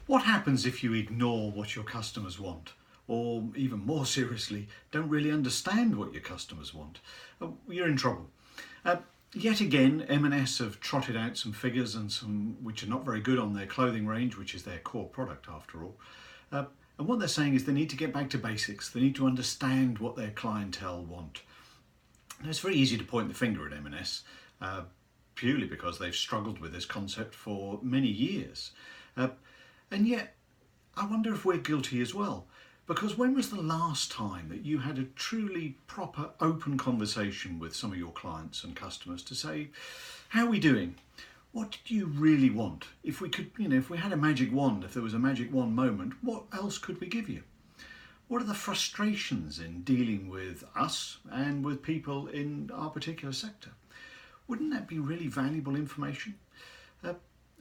What happens if you ignore what your customers want? Or even more seriously, don't really understand what your customers want? You're in trouble. Uh, Yet again, M&S have trotted out some figures and some which are not very good on their clothing range, which is their core product after all. And what they're saying is they need to get back to basics. They need to understand what their clientele want. Now, it's very easy to point the finger at M&S, purely because they've struggled with this concept for many years. And yet, I wonder if we're guilty as well. Because when was the last time that you had a truly proper open conversation with some of your clients and customers to say, how are we doing? What did you really want? If we could, if we had a magic wand, if there was a magic wand moment, what else could we give you? What are the frustrations in dealing with us and with people in our particular sector? Wouldn't that be really valuable information?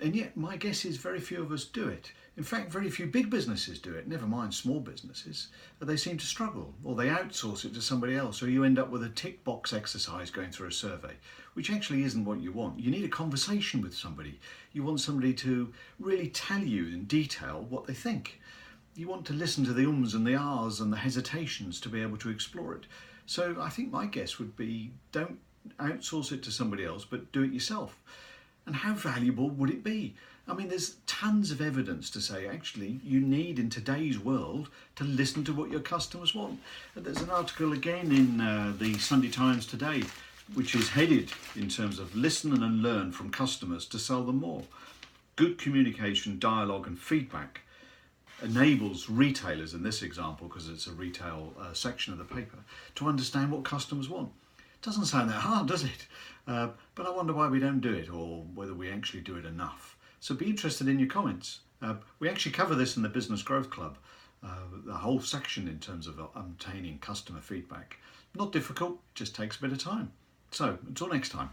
And yet my guess is very few of us do it. In fact, very few big businesses do it, never mind small businesses. They seem to struggle, or they outsource it to somebody else, or you end up with a tick box exercise going through a survey, which actually isn't what you want. You need a conversation with somebody. You want somebody to really tell you in detail what they think. You want to listen to the ums and the ahs and the hesitations to be able to explore it. So I think my guess would be, don't outsource it to somebody else, but do it yourself. And how valuable would it be? I mean, there's tons of evidence to say actually you need in today's world to listen to what your customers want. And there's an article again in the Sunday Times today, which is headed in terms of listen and learn from customers to sell them more. Good communication, dialogue and feedback enables retailers, in this example, because it's a retail section of the paper, to understand what customers want. Doesn't sound that hard, does it? But I wonder why we don't do it, or whether we actually do it enough. So be interested in your comments. We actually cover this in the Business Growth Club, the whole section in terms of obtaining customer feedback. Not difficult, just takes a bit of time. So until next time.